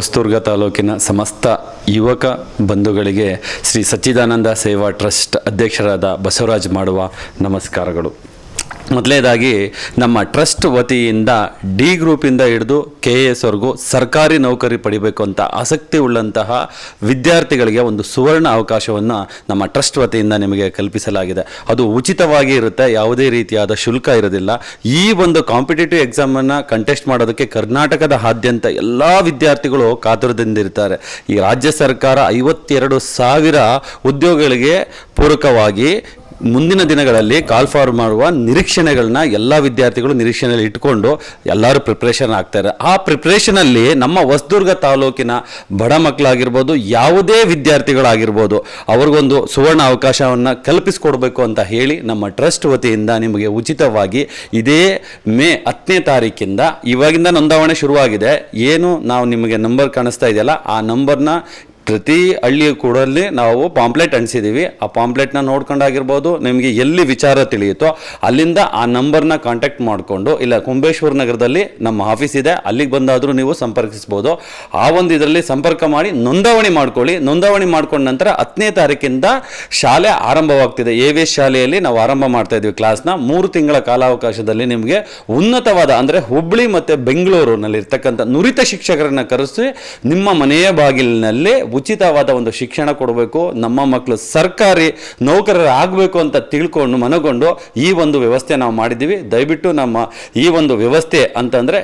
ಹೊಸದುರ್ಗ ತಾಲೂಕಿನ ಸಮಸ್ತ ಯುವಕ ಬಂಧುಗಳಿಗೆ ಶ್ರೀ ಸಚ್ಚಿದಾನಂದ ಸೇವಾ ಟ್ರಸ್ಟ್ ಅಧ್ಯಕ್ಷರಾದ ಬಸವರಾಜ್ ಮಾಡುವ ನಮಸ್ಕಾರಗಳು. ಮೊದಲನೇದಾಗಿ ನಮ್ಮ ಟ್ರಸ್ಟ್ ವತಿಯಿಂದ ಡಿ ಗ್ರೂಪಿಂದ ಹಿಡಿದು KAS ವರೆಗೂ ಸರ್ಕಾರಿ ನೌಕರಿ ಪಡಿಬೇಕು ಅಂತ ಆಸಕ್ತಿ ಉಳ್ಳಂತಹ ವಿದ್ಯಾರ್ಥಿಗಳಿಗೆ ಒಂದು ಸುವರ್ಣ ಅವಕಾಶವನ್ನು ನಮ್ಮ ಟ್ರಸ್ಟ್ ವತಿಯಿಂದ ನಿಮಗೆ ಕಲ್ಪಿಸಲಾಗಿದೆ. ಅದು ಉಚಿತವಾಗಿ ಇರುತ್ತೆ, ಯಾವುದೇ ರೀತಿಯಾದ ಶುಲ್ಕ ಇರೋದಿಲ್ಲ. ಈ ಒಂದು ಕಾಂಪಿಟೇಟಿವ್ ಎಕ್ಸಾಮನ್ನು ಕಂಟೆಸ್ಟ್ ಮಾಡೋದಕ್ಕೆ ಕರ್ನಾಟಕದಾದ್ಯಂತ ಎಲ್ಲ ವಿದ್ಯಾರ್ಥಿಗಳು ಕಾತುರದಿಂದಿರ್ತಾರೆ. ಈ ರಾಜ್ಯ ಸರ್ಕಾರ 52,000 ಉದ್ಯೋಗಗಳಿಗೆ ಪೂರಕವಾಗಿ ಮುಂದಿನ ದಿನಗಳಲ್ಲಿ ಕಾಲ್ ಫಾರ್ ಮಾಡುವ ನಿರೀಕ್ಷಣೆಗಳನ್ನ ಎಲ್ಲ ವಿದ್ಯಾರ್ಥಿಗಳು ನಿರೀಕ್ಷಣೆಯಲ್ಲಿ ಇಟ್ಕೊಂಡು ಎಲ್ಲರೂ ಪ್ರಿಪ್ರೇಷನ್ ಆಗ್ತಾರೆ. ಆ ಪ್ರಿಪ್ರೇಷನಲ್ಲಿ ನಮ್ಮ ಹೊಸದುರ್ಗ ತಾಲೂಕಿನ ಬಡ ಮಕ್ಕಳಾಗಿರ್ಬೋದು, ಯಾವುದೇ ವಿದ್ಯಾರ್ಥಿಗಳಾಗಿರ್ಬೋದು, ಅವ್ರಿಗೊಂದು ಸುವರ್ಣ ಅವಕಾಶವನ್ನು ಕಲ್ಪಿಸಿಕೊಡ್ಬೇಕು ಅಂತ ಹೇಳಿ ನಮ್ಮ ಟ್ರಸ್ಟ್ ವತಿಯಿಂದ ನಿಮಗೆ ಉಚಿತವಾಗಿ ಇದೇ ಮೇ 10ನೇ ತಾರೀಕಿಂದ ಇವಾಗಿಂದ ನೋಂದಾವಣೆ ಶುರುವಾಗಿದೆ. ಏನು ನಾವು ನಿಮಗೆ ನಂಬರ್ ಕಾಣಿಸ್ತಾ ಇದೆಯಲ್ಲ, ಆ ನಂಬರ್ನ ಪ್ರತಿ ಹಳ್ಳಿಯ ಕೂಡಲ್ಲಿ ನಾವು ಪಾಂಪ್ಲೆಟ್ ಅಂಟಿಸಿದ್ದೀವಿ. ಆ ಪಾಂಪ್ಲೆಟ್ನ ನೋಡ್ಕೊಂಡಾಗಿರ್ಬೋದು, ನಿಮಗೆ ಎಲ್ಲಿ ವಿಚಾರ ತಿಳಿಯುತ್ತೋ ಅಲ್ಲಿಂದ ಆ ನಂಬರ್ನ ಕಾಂಟ್ಯಾಕ್ಟ್ ಮಾಡಿಕೊಂಡು, ಇಲ್ಲ ಕುಂಬೇಶ್ವರ ನಗರದಲ್ಲಿ ನಮ್ಮ ಆಫೀಸ್ ಇದೆ, ಅಲ್ಲಿಗೆ ಬಂದಾದರೂ ನೀವು ಸಂಪರ್ಕಿಸ್ಬೋದು. ಆ ಒಂದು ಇದರಲ್ಲಿ ಸಂಪರ್ಕ ಮಾಡಿ ನೋಂದಾವಣಿ ಮಾಡ್ಕೊಳ್ಳಿ. ನೋಂದಾವಣಿ ಮಾಡ್ಕೊಂಡ ನಂತರ 10ನೇ ತಾರೀಕಿಂದ ಶಾಲೆ ಆರಂಭವಾಗ್ತಿದೆ. AVS ಶಾಲೆಯಲ್ಲಿ ನಾವು ಆರಂಭ ಮಾಡ್ತಾ ಇದ್ದೀವಿ ಕ್ಲಾಸ್ನ. 3 ತಿಂಗಳ ಕಾಲಾವಕಾಶದಲ್ಲಿ ನಿಮಗೆ ಉನ್ನತವಾದ ಅಂದರೆ ಹುಬ್ಬಳ್ಳಿ ಮತ್ತು ಬೆಂಗಳೂರಿನಲ್ಲಿರ್ತಕ್ಕಂಥ ನುರಿತ ಶಿಕ್ಷಕರನ್ನು ಕರೆಸಿ ನಿಮ್ಮ ಮನೆಯ ಬಾಗಿಲಿನಲ್ಲಿ ಉಚಿತವಾದ ಒಂದು ಶಿಕ್ಷಣ ಕೊಡಬೇಕು. ನಮ್ಮ ಮಕ್ಕಳು ಸರ್ಕಾರಿ ನೌಕರರಾಗಬೇಕು ಅಂತ ತಿಳ್ಕೊಂಡು ಮನಗೊಂಡು ಈ ಒಂದು ವ್ಯವಸ್ಥೆ ನಾವು ಮಾಡಿದ್ದೀವಿ. ದಯವಿಟ್ಟು ನಮ್ಮ ಈ ಒಂದು ವ್ಯವಸ್ಥೆ ಅಂತಂದರೆ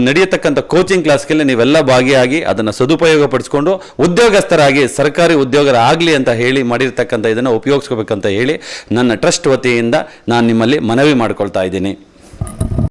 ನಡೆಯತಕ್ಕಂಥ ಕೋಚಿಂಗ್ ಕ್ಲಾಸ್ಗೆಲ್ಲ ನೀವೆಲ್ಲ ಭಾಗಿಯಾಗಿ ಅದನ್ನು ಸದುಪಯೋಗ ಪಡಿಸ್ಕೊಂಡು ಉದ್ಯೋಗಸ್ಥರಾಗಿ ಸರ್ಕಾರಿ ಉದ್ಯೋಗರಾಗಲಿ ಅಂತ ಹೇಳಿ ಮಾಡಿರ್ತಕ್ಕಂಥ ಇದನ್ನು ಉಪಯೋಗಿಸ್ಕೋಬೇಕಂತ ಹೇಳಿ ನನ್ನ ಟ್ರಸ್ಟ್ ವತಿಯಿಂದ ನಾನು ನಿಮ್ಮಲ್ಲಿ ಮನವಿ ಮಾಡ್ಕೊಳ್ತಾ ಇದ್ದೀನಿ.